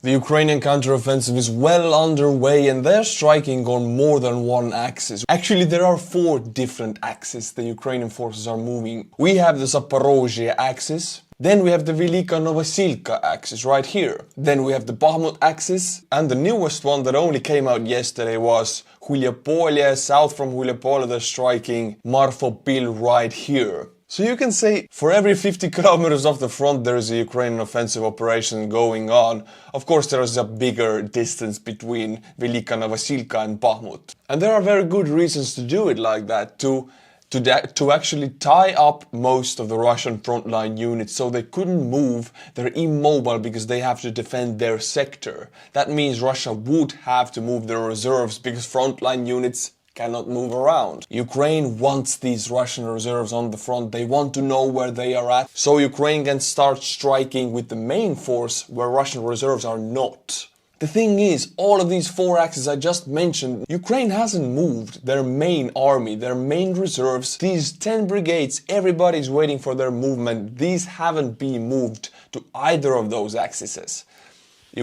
The Ukrainian counteroffensive is well underway and they're striking on more than one axis. Actually, there are 4 different axes the Ukrainian forces are moving. We have the Zaporizhzhia axis, then we have the Velyka Novosilka axis right here. Then we have the Bakhmut axis, and the newest one that only came out yesterday was Huliapole. South from Huliapole they're striking Marfopil right here. So you can say for every 50 kilometers off the front there is a Ukrainian offensive operation going on. Of course there is a bigger distance between Velyka Novosilka and Bakhmut. And there are very good reasons to do it like that, to actually tie up most of the Russian frontline units so they couldn't move. They're immobile because they have to defend their sector. That means Russia would have to move their reserves because frontline units cannot move around. Ukraine wants these Russian reserves on the front. They want to know where they are at, so Ukraine can start striking with the main force where Russian reserves are not. The thing is, all of these 4 axes I just mentioned, Ukraine hasn't moved their main army, their main reserves. These 10 brigades, everybody's waiting for their movement. These haven't been moved to either of those axes.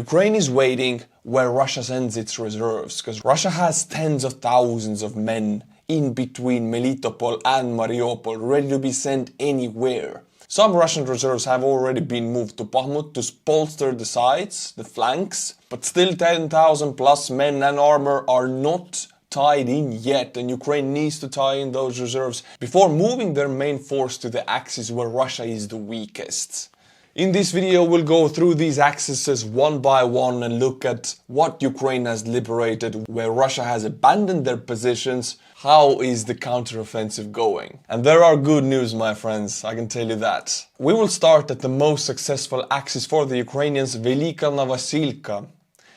Ukraine is waiting where Russia sends its reserves, because Russia has tens of thousands of men in between Melitopol and Mariupol ready to be sent anywhere. Some Russian reserves have already been moved to Bakhmut to bolster the sides, the flanks, but still 10,000 plus men and armor are not tied in yet, and Ukraine needs to tie in those reserves before moving their main force to the axis where Russia is the weakest. In this video we'll go through these axes one by one and look at what Ukraine has liberated, where Russia has abandoned their positions, how is the counteroffensive going. And there are good news, my friends, I can tell you that. We will start at the most successful axis for the Ukrainians, Velyka Novosilka.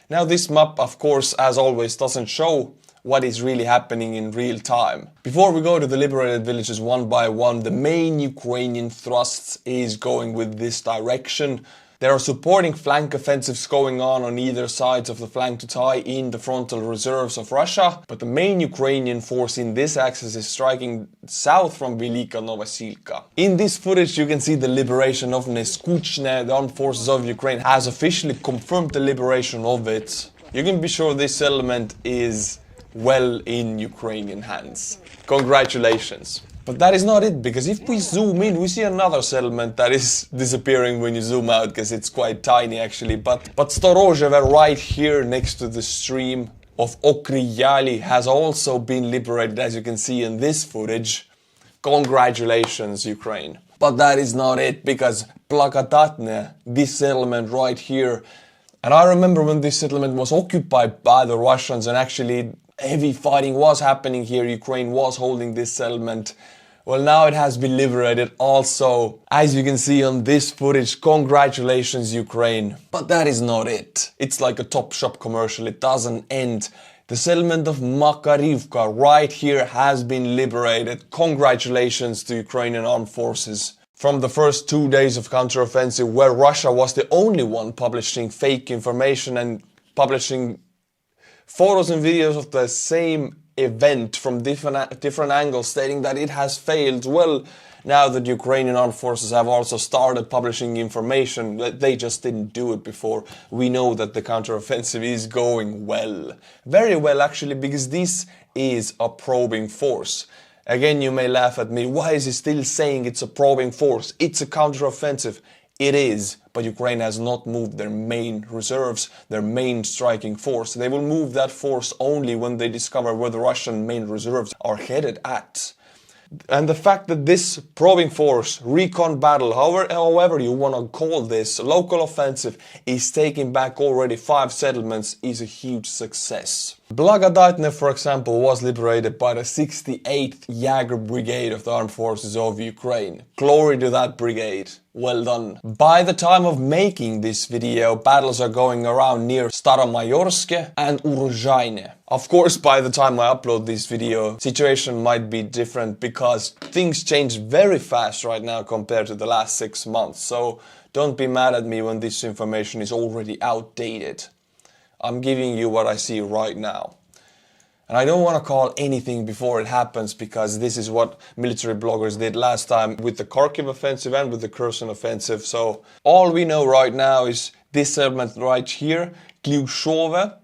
Now this map, of course, as always, doesn't show what is really happening in real time. Before we go to the liberated villages one by one, the main Ukrainian thrust is going with this direction. There are supporting flank offensives going on either sides of the flank to tie in the frontal reserves of Russia, but the main Ukrainian force in this axis is striking south from Velyka Novosilka. In this footage you can see the liberation of Neskuchne. The armed forces of Ukraine has officially confirmed the liberation of it. You can be sure this settlement is well in Ukrainian hands. Congratulations. But that is not it, because if we zoom in, we see another settlement that is disappearing when you zoom out, because it's quite tiny actually. But Storozheve right here next to the stream of Okriyali has also been liberated, as you can see in this footage. Congratulations, Ukraine. But that is not it, because Plakatatne, this settlement right here, and I remember when this settlement was occupied by the Russians and actually heavy fighting was happening here, Ukraine was holding this settlement. Well, now it has been liberated also, as you can see on this footage. Congratulations, Ukraine. But that is not it. It's like a Topshop commercial, it doesn't end. The settlement of Makarivka right here has been liberated. Congratulations to Ukrainian armed forces. From the first 2 days of counteroffensive, where Russia was the only one publishing fake information and publishing photos and videos of the same event from different angles, stating that it has failed. Well, now that Ukrainian armed forces have also started publishing information, they just didn't do it before. We know that the counteroffensive is going well. Very well actually, because this is a probing force. Again, you may laugh at me, why is he still saying it's a probing force? It's a counteroffensive. It is, but Ukraine has not moved their main reserves, their main striking force. They will move that force only when they discover where the Russian main reserves are headed at. And the fact that this probing force, recon battle, however you want to call this, local offensive, is taking back already 5 settlements is a huge success. Blagodatne, for example, was liberated by the 68th Jager Brigade of the Armed Forces of Ukraine. Glory to that brigade. Well done. By the time of making this video, battles are going around near Staromayorsk and Uruzhaine. Of course, by the time I upload this video, situation might be different because things change very fast right now compared to the last 6 months. So don't be mad at me when this information is already outdated. I'm giving you what I see right now. And I don't want to call anything before it happens, because this is what military bloggers did last time with the Kharkiv offensive and with the Kherson offensive. So all we know right now is this settlement right here, Kliushove.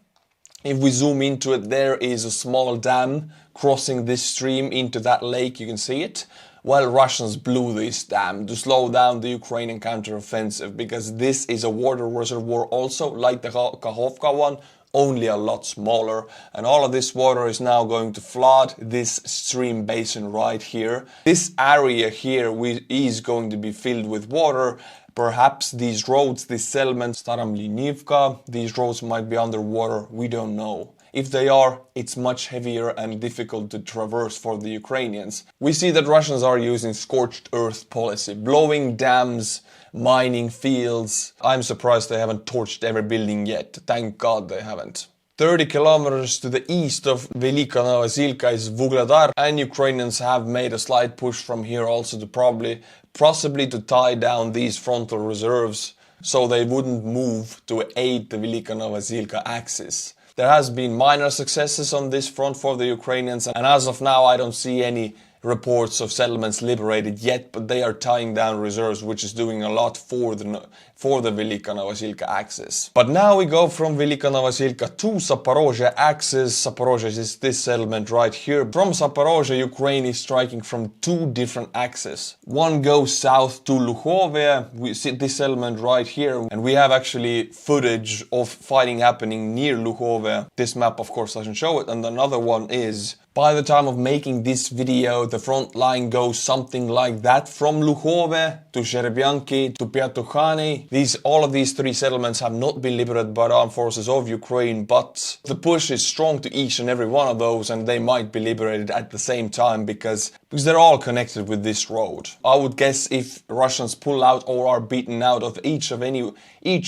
If we zoom into it, there is a small dam crossing this stream into that lake, you can see it. Well, Russians blew this dam to slow down the Ukrainian counteroffensive, because this is a water reservoir also, like the Kakhovka one, only a lot smaller. And all of this water is now going to flood this stream basin right here. This area here is going to be filled with water. Perhaps these roads, these settlements, Crumbling, these roads might be underwater, we don't know. If they are, it's much heavier and difficult to traverse for the Ukrainians. We see that Russians are using scorched earth policy, blowing dams, mining fields. I'm surprised they haven't torched every building yet. Thank God they haven't. 30 kilometers to the east of Velyka Novosilka is Vuhledar, and Ukrainians have made a slight push from here also to possibly to tie down these frontal reserves so they wouldn't move to aid the Velyka Novosilka axis. There has been minor successes on this front for the Ukrainians, and as of now I don't see any reports of settlements liberated yet, but they are tying down reserves, which is doing a lot for the Velyka Novosilka axis. But now we go from Velyka Novosilka to Zaporizhzhia axis. Zaporizhzhia is this settlement right here. From Zaporizhzhia, Ukraine is striking from two different axes. One goes south to Lukhovia. We see this settlement right here, and we have actually footage of fighting happening near Lukhovia. This map of course doesn't show it, and another one is, by the time of making this video, the front line goes something like that, from Lukhovia to Zherebyanki to Patronage. All of these three settlements have not been liberated by the armed forces of Ukraine, but the push is strong to each and every one of those, and they might be liberated at the same time because they're all connected with this road. I would guess if Russians pull out or are beaten out of each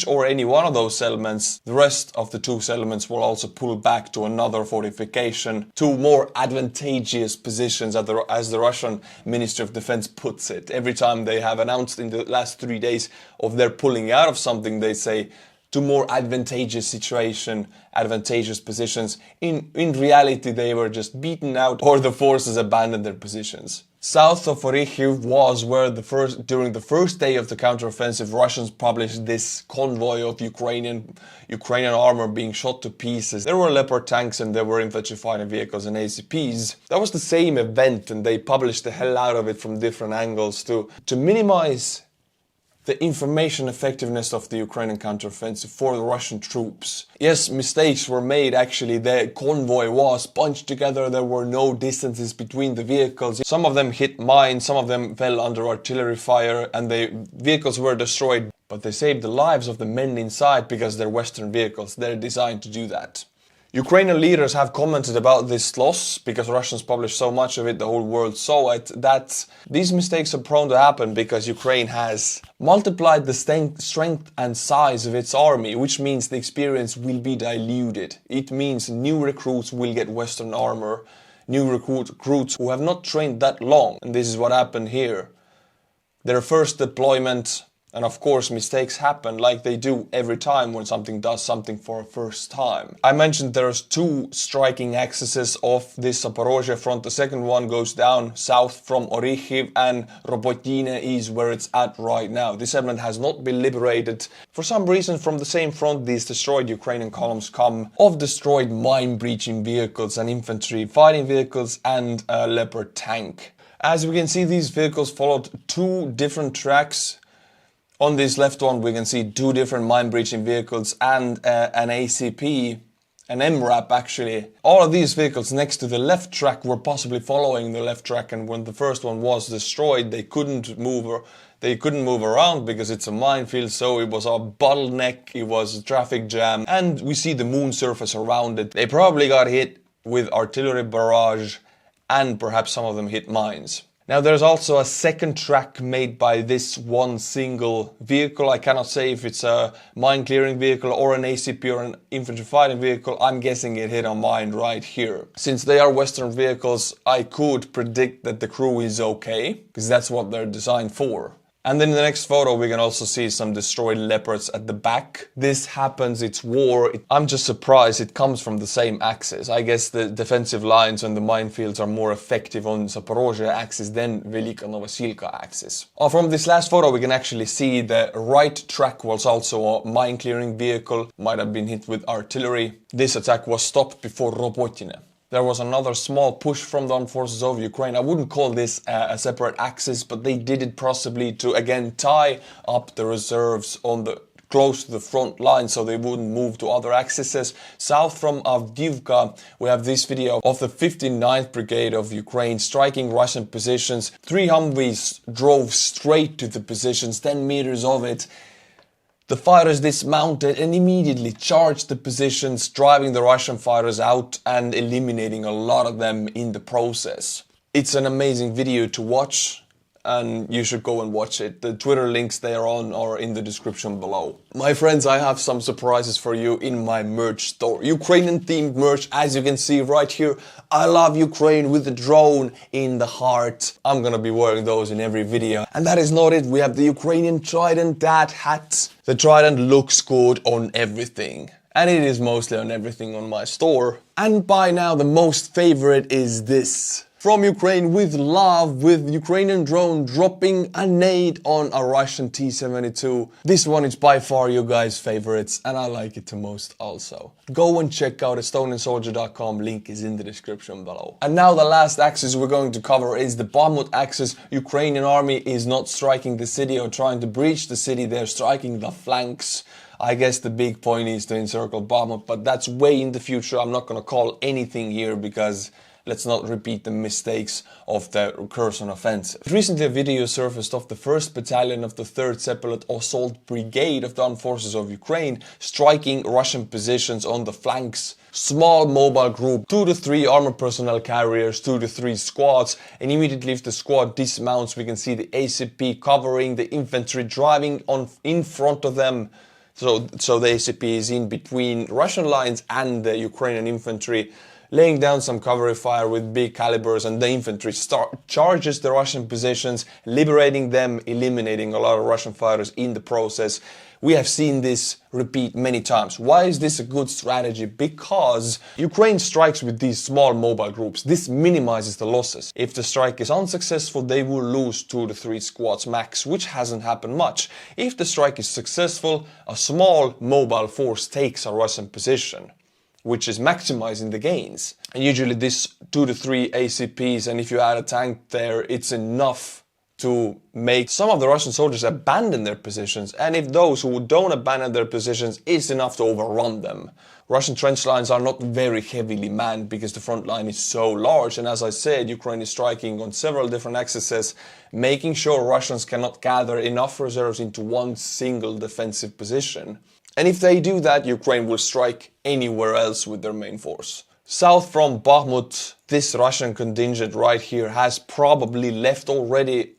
or any one of those settlements, the rest of the two settlements will also pull back to another fortification, to more advantageous positions, as the Russian Ministry of Defense puts it. Every time they have announced in the last 3 days of their pulling out of something, they say to more advantageous situation, advantageous positions. In reality, they were just beaten out or the forces abandoned their positions. South of Rehi was where during the first day of the counteroffensive, Russians published this convoy of Ukrainian armor being shot to pieces. There were Leopard tanks and there were infantry fighting vehicles and ACPs. That was the same event, and they published the hell out of it from different angles to minimize the information effectiveness of the Ukrainian counteroffensive for the Russian troops. Yes, mistakes were made. Actually, the convoy was bunched together. There were no distances between the vehicles. Some of them hit mines, some of them fell under artillery fire, and the vehicles were destroyed. But they saved the lives of the men inside because they're Western vehicles. They're designed to do that. Ukrainian leaders have commented about this loss, because Russians published so much of it, the whole world saw it, that these mistakes are prone to happen because Ukraine has multiplied the strength and size of its army, which means the experience will be diluted. It means new recruits will get Western armor, new recruits who have not trained that long, and this is what happened here. Their first deployment. And of course, mistakes happen like they do every time when something does something for a first time. I mentioned there's two striking axes of this Zaporizhzhia front. The second one goes down south from Rehi, and Robotine is where it's at right now. This settlement has not been liberated. For some reason, from the same front, these destroyed Ukrainian columns come of destroyed mine-breaching vehicles and infantry fighting vehicles and a Leopard tank. As we can see, these vehicles followed two different tracks. On this left one, we can see two different mine-breaching vehicles and an ACP, an MRAP actually. All of these vehicles next to the left track were possibly following the left track, and when the first one was destroyed, they couldn't move around because it's a minefield, so it was a bottleneck, it was a traffic jam, and we see the moon surface around it. They probably got hit with artillery barrage, and perhaps some of them hit mines. Now there's also a second track made by this one single vehicle. I cannot say if it's a mine clearing vehicle or an ACP or an infantry fighting vehicle. I'm guessing it hit a mine right here. Since they are Western vehicles, I could predict that the crew is okay, because that's what they're designed for. And then in the next photo, we can also see some destroyed leopards at the back. This happens, it's war. I'm just surprised it comes from the same axis. I guess the defensive lines and the minefields are more effective on Zaporizhzhia axis than Velyka Novosilka axis. From this last photo, we can actually see the right track was also a mine clearing vehicle, might have been hit with artillery. This attack was stopped before Robotine. There was another small push from the armed forces of Ukraine. I wouldn't call this a separate axis, but they did it possibly to again tie up the reserves on the close to the front line so they wouldn't move to other axes. South from Avdiivka, we have this video of the 59th Brigade of Ukraine striking Russian positions. 3 Humvees drove straight to the positions, 10 meters of it. The fighters dismounted and immediately charged the positions, driving the Russian fighters out and eliminating a lot of them in the process. It's an amazing video to watch, and you should go and watch it. The Twitter links there on are in the description below. My friends, I have some surprises for you in my merch store. Ukrainian themed merch, as you can see right here. I love Ukraine with the drone in the heart. I'm gonna be wearing those in every video. And that is not it. We have the Ukrainian Trident dad hat. The Trident looks good on everything. And it is mostly on everything on my store. And by now the most favorite is this. From Ukraine with love, with Ukrainian drone dropping a nade on a Russian T-72. This one is by far your guys' favorites, and I like it the most also. Go and check out estoniansoldier.com, link is in the description below. And now the last axis we're going to cover is the Bakhmut axis. Ukrainian army is not striking the city or trying to breach the city, they're striking the flanks. I guess the big point is to encircle Bakhmut, but that's way in the future. I'm not gonna call anything here because let's not repeat the mistakes of the Kherson offensive. Recently a video surfaced of the 1st Battalion of the 3rd Separate Assault Brigade of the Armed Forces of Ukraine striking Russian positions on the flanks. Small mobile group, 2 to 3 armored personnel carriers, 2 to 3 squads, and immediately if the squad dismounts we can see the ACP covering the infantry, driving on in front of them. So the ACP is in between Russian lines and the Ukrainian infantry, laying down some cover fire with big calibers, and the infantry charges the Russian positions, liberating them, eliminating a lot of Russian fighters in the process. We have seen this repeat many times. Why is this a good strategy? Because Ukraine strikes with these small mobile groups. This minimizes the losses. If the strike is unsuccessful, they will lose 2 to 3 squads max, which hasn't happened much. If the strike is successful, a small mobile force takes a Russian position, which is maximizing the gains. And usually this 2 to 3 ACPs, and if you add a tank there, it's enough to make some of the Russian soldiers abandon their positions, and if those who don't abandon their positions, it's enough to overrun them. Russian trench lines are not very heavily manned because the front line is so large, and as I said, Ukraine is striking on several different axes, making sure Russians cannot gather enough reserves into one single defensive position. And if they do that, Ukraine will strike anywhere else with their main force. South from Bakhmut, this Russian contingent right here has probably left already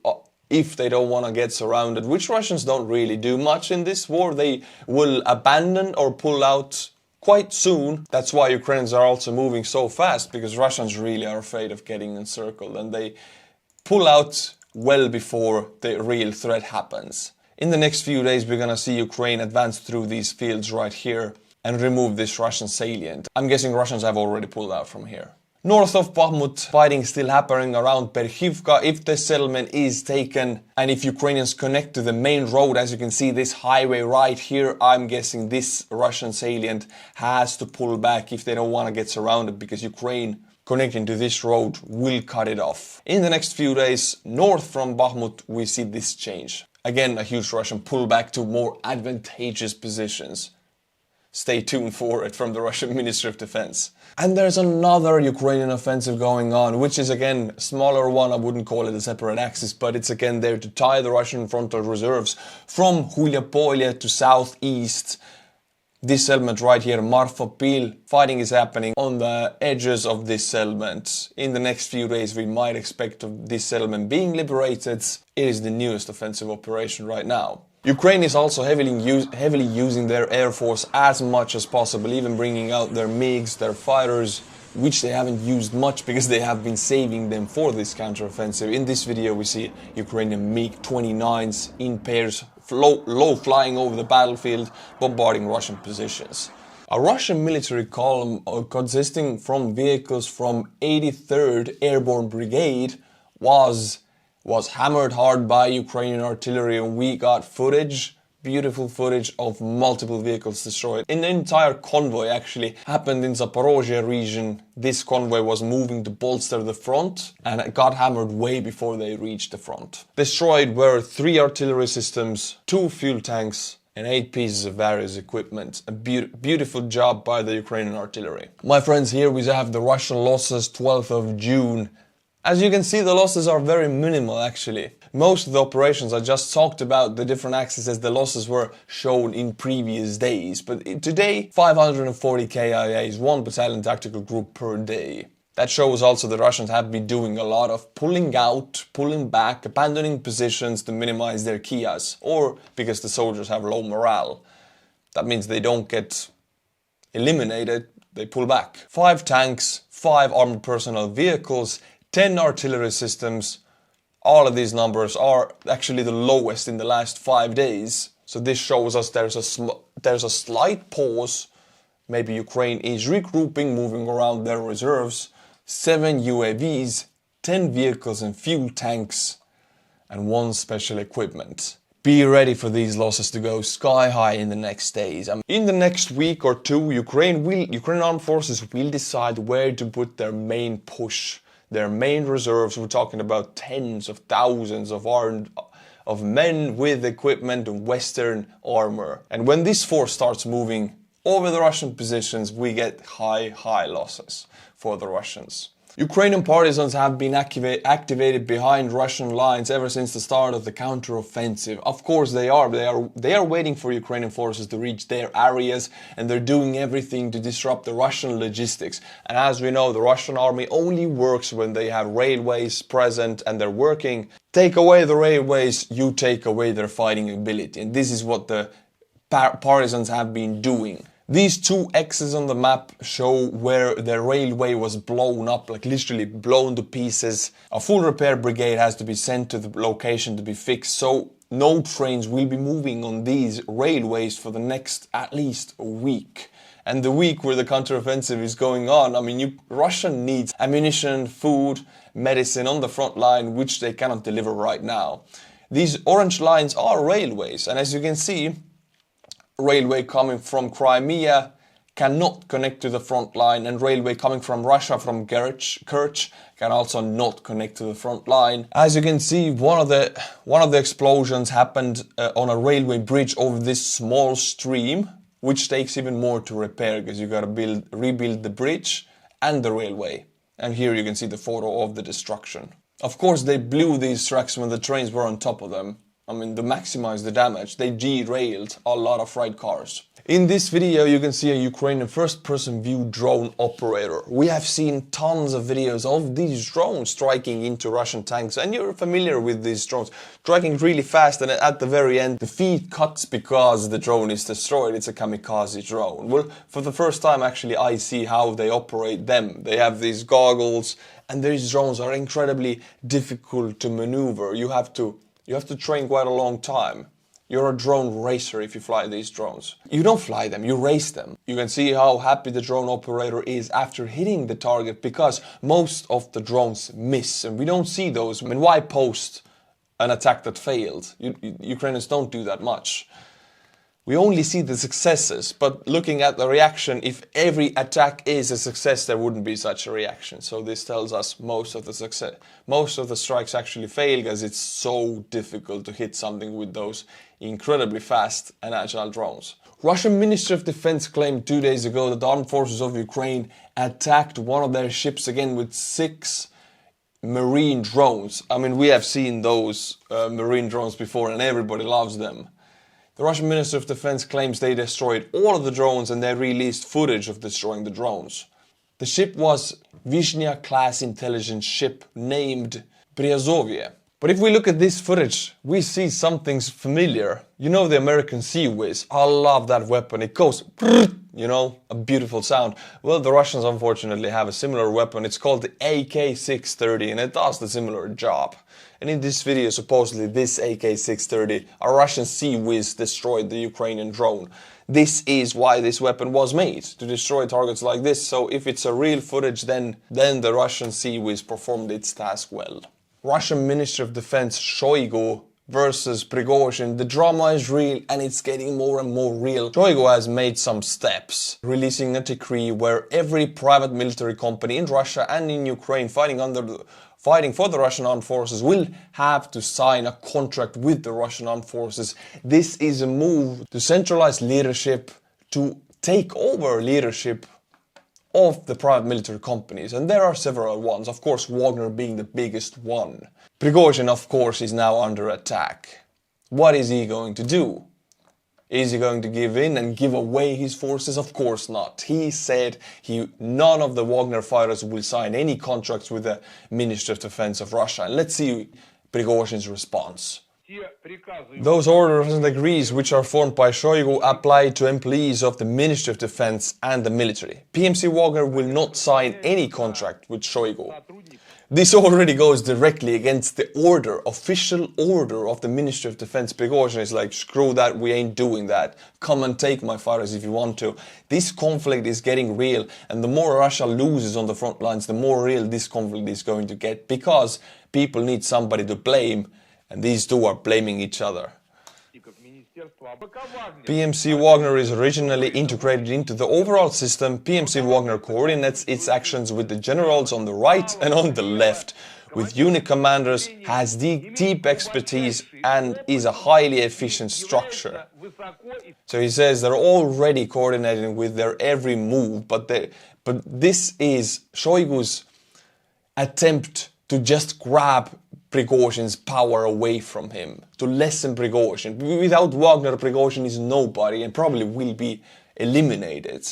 if they don't want to get surrounded, which Russians don't really do much in this war. They will abandon or pull out quite soon. That's why Ukrainians are also moving so fast, because Russians really are afraid of getting encircled, and they pull out well before the real threat happens. In the next few days we're gonna see Ukraine advance through these fields right here and remove this Russian salient. I'm guessing Russians have already pulled out from here. North of Bakhmut, fighting still happening around Berhivka. If the settlement is taken and if Ukrainians connect to the main road, as you can see this highway right here, I'm guessing this Russian salient has to pull back if they don't want to get surrounded, because Ukraine connecting to this road will cut it off. In the next few days, north from Bakhmut, we see this change. Again, a huge Russian pullback to more advantageous positions. Stay tuned for it from the Russian Ministry of Defense. And there's another Ukrainian offensive going on, which is again a smaller one. I wouldn't call it a separate axis, but it's again there to tie the Russian frontal reserves from Hulyapolye to southeast. This settlement right here, Marfapil, fighting is happening on the edges of this settlement. In the next few days we might expect this settlement being liberated. It is the newest offensive operation right now. Ukraine is also heavily using their air force as much as possible, even bringing out their MiGs, their fighters, which they haven't used much because they have been saving them for this counteroffensive. In this video we see Ukrainian MiG-29s in pairs, low flying over the battlefield, bombarding Russian positions. A Russian military column consisting from vehicles from 83rd Airborne Brigade was hammered hard by Ukrainian artillery, and we got footage, beautiful footage of multiple vehicles destroyed. An entire convoy actually happened in Zaporizhzhia region. This convoy was moving to bolster the front and it got hammered way before they reached the front. Destroyed were 3 artillery systems, 2 fuel tanks, and 8 pieces of various equipment. A beautiful job by the Ukrainian artillery. My friends, here we have the Russian losses 12th of June. As you can see, the losses are very minimal actually. Most of the operations I just talked about, the different axes, the losses were shown in previous days. But today, 540 KIAs, 1 battalion tactical group per day. That shows also the Russians have been doing a lot of pulling out, pulling back, abandoning positions to minimize their KIAs, or because the soldiers have low morale. That means they don't get eliminated, they pull back. 5 tanks, 5 armored personnel vehicles, 10 artillery systems. All of these numbers are actually the lowest in the last 5 days. So this shows us there's a slight pause. Maybe Ukraine is regrouping, moving around their reserves. 7 UAVs, 10 vehicles and fuel tanks, and 1 special equipment. Be ready for these losses to go sky high in the next days. In the next week or two, Ukrainian armed forces will decide where to put their main push, their main reserves. We're talking about tens of thousands of men with equipment and Western armor. And when this force starts moving over the Russian positions, we get high losses for the Russians. Ukrainian partisans have been activated behind Russian lines ever since the start of the counteroffensive. Of course they are waiting for Ukrainian forces to reach their areas, and they're doing everything to disrupt the Russian logistics. And as we know, the Russian army only works when they have railways present and they're working. Take away the railways, you take away their fighting ability. And this is what the partisans have been doing. These 2 X's on the map show where the railway was blown up, like literally blown to pieces. A full repair brigade has to be sent to the location to be fixed, so no trains will be moving on these railways for the next at least a week. And the week where the counteroffensive is going on, I mean, Russia needs ammunition, food, medicine on the front line, which they cannot deliver right now. These orange lines are railways, and as you can see, railway coming from Crimea cannot connect to the front line, and railway coming from Russia, from Kerch, can also not connect to the front line. As you can see, one of the explosions happened on a railway bridge over this small stream, which takes even more to repair because you gotta rebuild the bridge and the railway. And here you can see the photo of the destruction. Of course, they blew these tracks when the trains were on top of them. I mean, to maximize the damage, they derailed a lot of freight cars. In this video, you can see a Ukrainian first-person view drone operator. We have seen tons of videos of these drones striking into Russian tanks, and you're familiar with these drones, striking really fast, and at the very end, the feed cuts because the drone is destroyed. It's a kamikaze drone. Well, for the first time, actually, I see how they operate them. They have these goggles, and these drones are incredibly difficult to maneuver. You have to train quite a long time. You're a drone racer if you fly these drones. You don't fly them, you race them. You can see how happy the drone operator is after hitting the target, because most of the drones miss, and we don't see those. I mean, why post an attack that failed? Ukrainians don't do that much. We only see the successes, but looking at the reaction, if every attack is a success, there wouldn't be such a reaction. So this tells us most of the strikes actually fail because it's so difficult to hit something with those incredibly fast and agile drones. Russian Ministry of Defense claimed 2 days ago that the armed forces of Ukraine attacked one of their ships again with 6 marine drones. I mean, we have seen those marine drones before and everybody loves them. The Russian Ministry of Defense claims they destroyed all of the drones, and they released footage of destroying the drones. The ship was Vyshnya class intelligence ship named Prigozhin, But if we look at this footage, we see something familiar. You know the American Sea Whiz. I love that weapon. It goes, you know, a beautiful sound. Well, the Russians unfortunately have a similar weapon. It's called the AK-630 and it does the similar job. And in this video, supposedly this AK-630, a Russian Sea Whiz destroyed the Ukrainian drone. This is why this weapon was made, to destroy targets like this. So if it's a real footage, then the Russian Sea Whiz performed its task well. Russian Ministry of Defense Shoigu versus Prigozhin. The drama is real and it's getting more and more real. Shoigu has made some steps, releasing a decree where every private military company in Russia and in Ukraine fighting for the Russian armed forces will have to sign a contract with the Russian armed forces. This is a move to centralize leadership, to take over leadership of the private military companies, and there are several ones, of course Wagner being the biggest one. Prigozhin, of course, is now under attack. What is he going to do? Is he going to give in and give away his forces? Of course not. He said none of the Wagner fighters will sign any contracts with the Ministry of Defense of Russia. And let's see Prigozhin's response. Those orders and decrees which are formed by Shoigu apply to employees of the Ministry of Defense and the military. PMC Wagner will not sign any contract with Shoigu. This already goes directly against the official order of the Ministry of Defense. Prigozhin is like, screw that, we ain't doing that. Come and take my fighters if you want to. This conflict is getting real, and the more Russia loses on the front lines, the more real this conflict is going to get, because people need somebody to blame. And these two are blaming each other. PMC Wagner is originally integrated into the overall system. PMC Wagner coordinates its actions with the generals on the right and on the left. With unit commanders, has deep expertise and is a highly efficient structure. So he says they're already coordinating with their every move, but this is Shoigu's attempt to just grab Prigozhin's power away from him, to lessen Prigozhin. Without Wagner, Prigozhin is nobody and probably will be eliminated.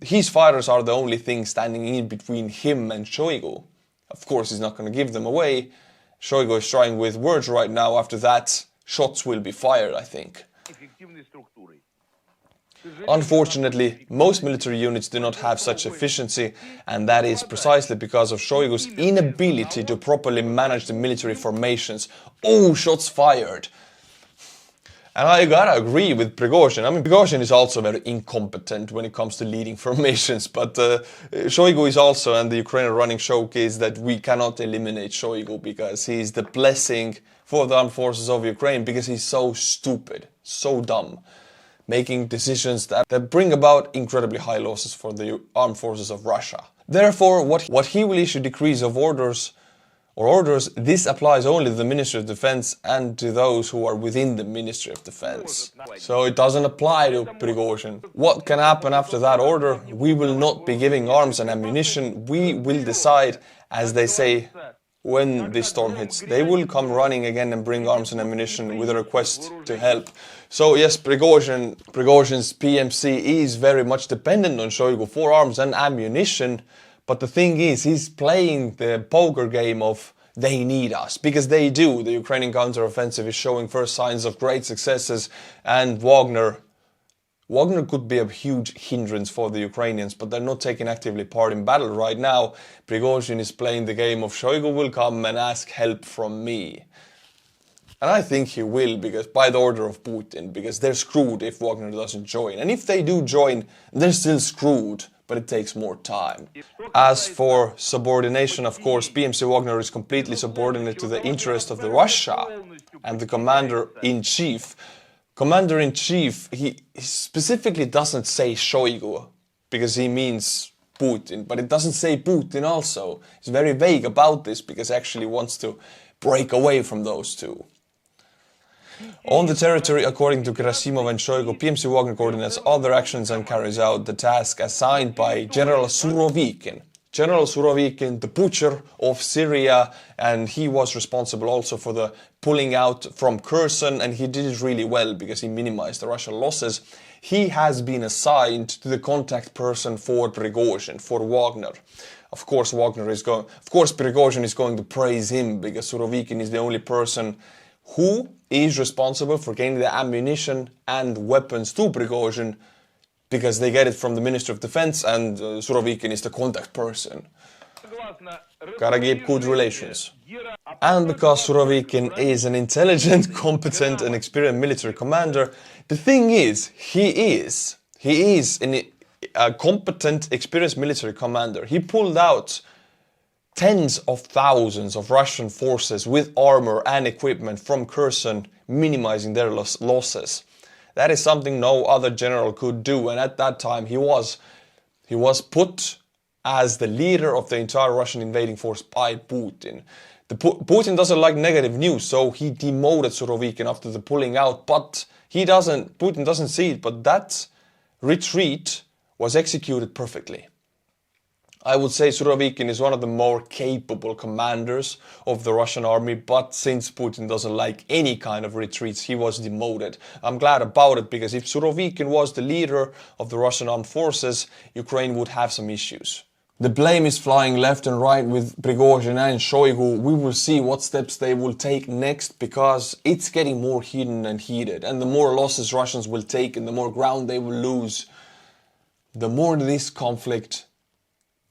His fighters are the only thing standing in between him and Shoigu. Of course, he's not going to give them away. Shoigu is trying with words right now. After that, shots will be fired, I think. Unfortunately, most military units do not have such efficiency, and that is precisely because of Shoigu's inability to properly manage the military formations. Oh, shots fired! And I gotta agree with Prigozhin. I mean, Prigozhin is also very incompetent when it comes to leading formations, but Shoigu is also, and the Ukrainian running joke is that we cannot eliminate Shoigu because he's the blessing for the armed forces of Ukraine, because he's so stupid, so dumb, making decisions that bring about incredibly high losses for the armed forces of Russia. Therefore, what he will issue decrees of orders, this applies only to the Ministry of Defense and to those who are within the Ministry of Defense. So it doesn't apply to Prigozhin. What can happen after that order? We will not be giving arms and ammunition. We will decide, as they say, when this storm hits. They will come running again and bring arms and ammunition with a request to help. So yes, Prigozhin's PMC is very much dependent on Shoigu for arms and ammunition, but the thing is, he's playing the poker game of they need us, because they do. The Ukrainian counteroffensive is showing first signs of great successes, and Wagner could be a huge hindrance for the Ukrainians, but they're not taking actively part in battle right now. Prigozhin is playing the game of Shoigu will come and ask help from me. And I think he will, because by the order of Putin, because they're screwed if Wagner doesn't join. And if they do join, they're still screwed, but it takes more time. As for subordination, of course, PMC Wagner is completely subordinate to the interest of the Russia and the Commander-in-Chief. Commander-in-Chief, he specifically doesn't say Shoigu, because he means Putin, but it doesn't say Putin also. He's very vague about this, because he actually wants to break away from those two. On the territory, according to Gerasimov and Shoigu, PMC Wagner coordinates other actions and carries out the task assigned by General Surovikin. General Surovikin, the butcher of Syria, and he was responsible also for the pulling out from Kherson, and he did it really well because he minimized the Russian losses. He has been assigned to the contact person for Prigozhin, for Wagner. Of course, Prigozhin is going to praise him because Surovikin is the only person who is responsible for getting the ammunition and weapons to Prigozhin, because they get it from the Minister of Defense and Surovikin is the contact person. Gotta keep good relations. And because Surovikin is an intelligent, competent and experienced military commander, the thing is, he is a competent, experienced military commander. He pulled out tens of thousands of Russian forces with armor and equipment from Kherson, minimizing their losses. That is something no other general could do, and at that time he was put as the leader of the entire Russian invading force by Putin. Putin doesn't like negative news, so he demoted Surovikin after the pulling out, but Putin doesn't see it, but that retreat was executed perfectly. I would say Surovikin is one of the more capable commanders of the Russian army, but since Putin doesn't like any kind of retreats, he was demoted. I'm glad about it, because if Surovikin was the leader of the Russian armed forces, Ukraine would have some issues. The blame is flying left and right with Prigozhin and Shoigu. We will see what steps they will take next, because it's getting more heated and heated. And the more losses Russians will take and the more ground they will lose, the more this conflict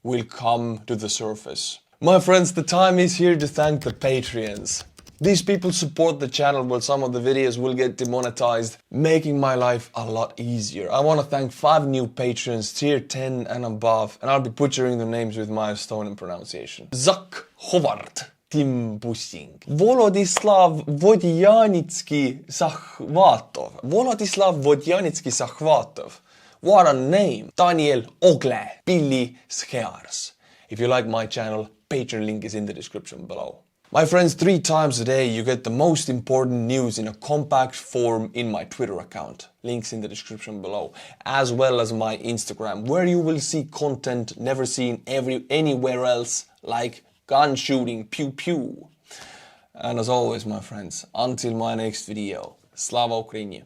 will come to the surface. My friends, the time is here to thank the Patreons. These people support the channel while some of the videos will get demonetized, making my life a lot easier. I want to thank 5 new patrons, tier 10 and above, and I'll be butchering their names with my Estonian pronunciation. Zak Hovard, Tim Bussing, Volodislav Vodjanitsky-Sakhvatov. What a name! Daniel Ogle, Billy Schears. If you like my channel, Patreon link is in the description below. My friends, 3 times a day you get the most important news in a compact form in my Twitter account. Links in the description below. As well as my Instagram, where you will see content never seen anywhere else, like gun shooting, pew pew. And as always, my friends, until my next video, Slava Ukraini.